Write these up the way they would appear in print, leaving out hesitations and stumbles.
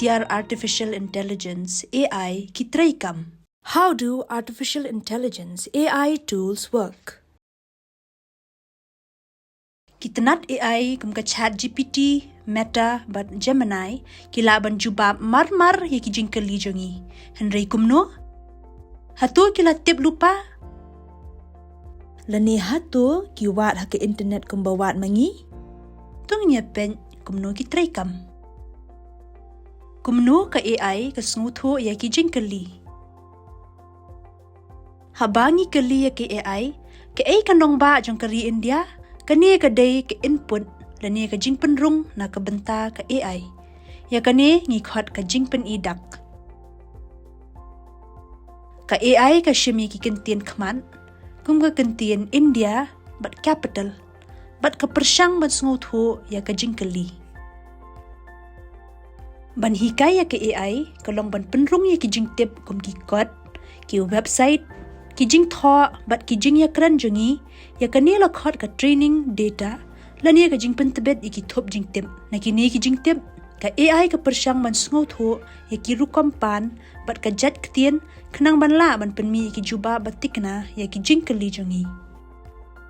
tiar artificial intelligence AI kitraikam. How do artificial intelligence AI tools work? Kitanat AI kum ka chat GPT, Meta, but Gemini kilaban jubab mar-mar ya kijing kalijongi. Henry kumno? Hatu kila tip lupa? Lani hatu kiwat hake internet kumbawat mangi? Tung niya pen kumno kitraikam. Kumno ka AI ka sngutho ya kijing kali. Habangi kali ya ke AI, ke AI kanong ba jong kari India, kani ka day ke input, lani ka jing penrung na kabenta ka AI. Ya kani ngikot ka jing penidak. Ka AI ka shimi ki kentien kman, kum ka kentien India, bat capital, bat ka persyang bat sngutho ya ka jing kali. Ban hikay ya ke AI, kalong ban penrung ya ki jing tip kum ki kod, ki website, kijing tho bat kijing ya kran jongi ya kani la khot ka training data lani ka jing pentebet iki thop jing tip na kini kijing tip ka AI ka persyang man sngo tho ya ki rukom pan bat ka jat ktien khnang ban la ban penmi iki juba batikna ya kijing kali jongi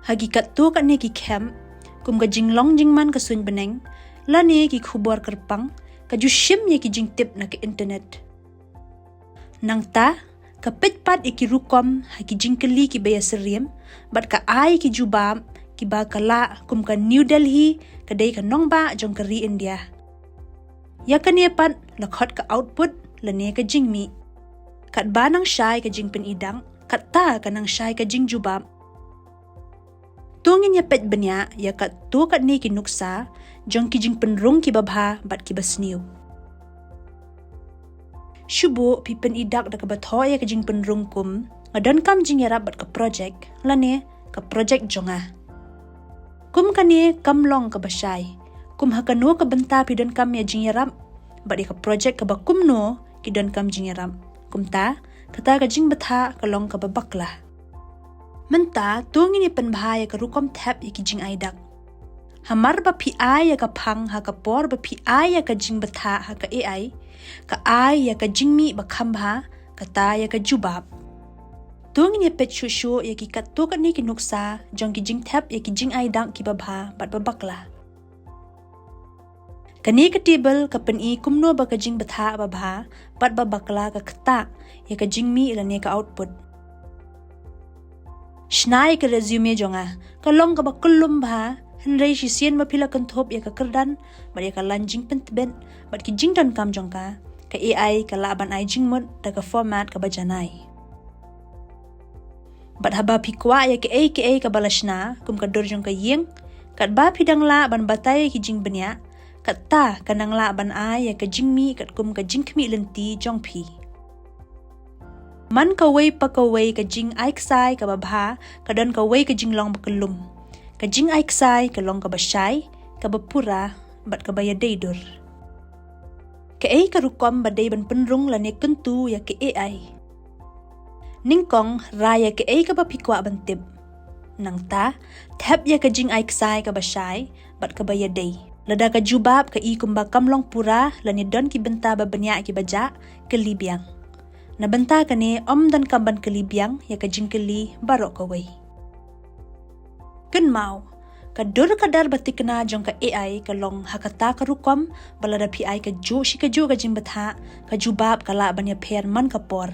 hakikat to ka ne ki khem kum ka jing long jing man ka sun beneng lani ki khubor kerpang ka jushim ya kijing tip na ka internet nang ta kapit pat iki rukom haki jingkeli ki baya seriem bat ka ai ki jubam ki ba kala kum ka New Delhi kadai ka nongba jong kari India ya kania pat lakhot ka output lane ka jingmi kat banang syai ka jingpen idang kat ta kanang syai ka jing jubam tungin ya pet benya ya kat tu kat ni ki nuksa jong ki jingpen rung ki babha bat ki basniu Shubo pipen idak da kabatho ya kajing penrung kum ngadon kam jing yarap bat ka project lane ka project jonga kum kani kamlong ka basay kum hakano ka benta pidon kam ya jing yarap bat ka project ka bakum no kidon kam jing yarap kum ta kata ka jing batha kalong ka babakla menta tungini pen bahaya ka rukom tap ya kijing aidak hamar ba pi ya ka phang ha ka por ba pi ya ka jing batha ha ka AI ka ai ya ka jingmi ba khambha ka ta ya ka jubab tung ni pet shushu ya ki kat to ka ni ki nuksa jong ki jing thap ya ki jing ai dang ki babha bat babakla kani ka table ka pen I kumno ba ka jing batha babha bat babakla ka khata ya ka jingmi la ne ka output shnai ka resume jonga ka long ka ba kullum bha Henry si sien mapila kenthop ya ka kerdan bat ya ka lanjing pentben bat ki jingdan kam jongka ka AI ka laban ai jingmut da ka format ka bajanai bat haba pikwa ya ka AI ka balashna kum ka dor jong ka yeng kat ba pidang la ban batai ki jing benya kat ta kanang la ban ai ya ka jingmi kat kum ka jingkmi lenti jong pi man ka wei pa ka wei ka jing ai ksai ka babha ka don ka wei ka jing long ba kalum ka jing ai ksai ka long ka basyai ka bapura bat ka baya deidur ka ai ka rukom badai ban penrung la ne kentu ya ke AI ningkong raya ke ai ka bapikwa bantib nang ta thap ya ka jing ai ksai ka basyai bat ka baya dei lada ka jubab ka I kumba kamlong pura la ne don ki benta ba banya ki baja ke libyang na benta ka ne om dan kamban ke libyang ya ka jing keli barok ka wei Ken mau, kadur kadar batikna jong ka AI ka long hakata ka rukom balada PI ka jo shi ka jo ka jimbatha ka jubab kala banya pher man ka por.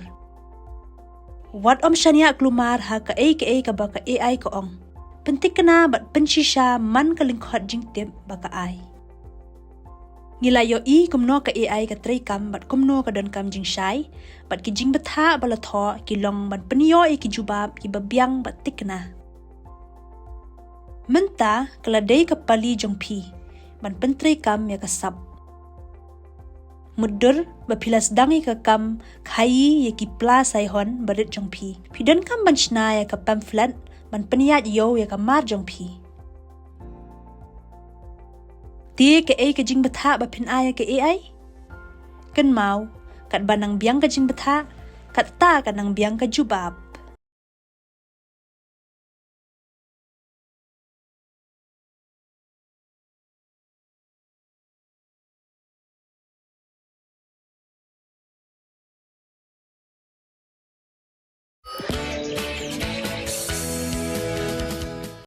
Wat om shania klumar ha ka AI ka ba ka AI ka ong. Pentikna bat penshisha man ka lingkhot jing tip ba ka ai. Ngilayo I kumno ka AI ka traikam bat kumno ka don kam jing shai bat ki jingbatha bala tho ki long ban peniyo ki jubab ki babyang bat tikna. Menta keladai ka pali jong pi ban pentrai kam ya kasap mudur bapilas dangi ka kam khai ya ki pla sai hon barit jong pi pidon kam ban shna ya ka pamphlet ban peniat yo ya ka mar jong pi ti ke ai ka jing batha ba pin aya ke AI kan mau kat banang biang ka jing batha kat ta kanang biang ka jubab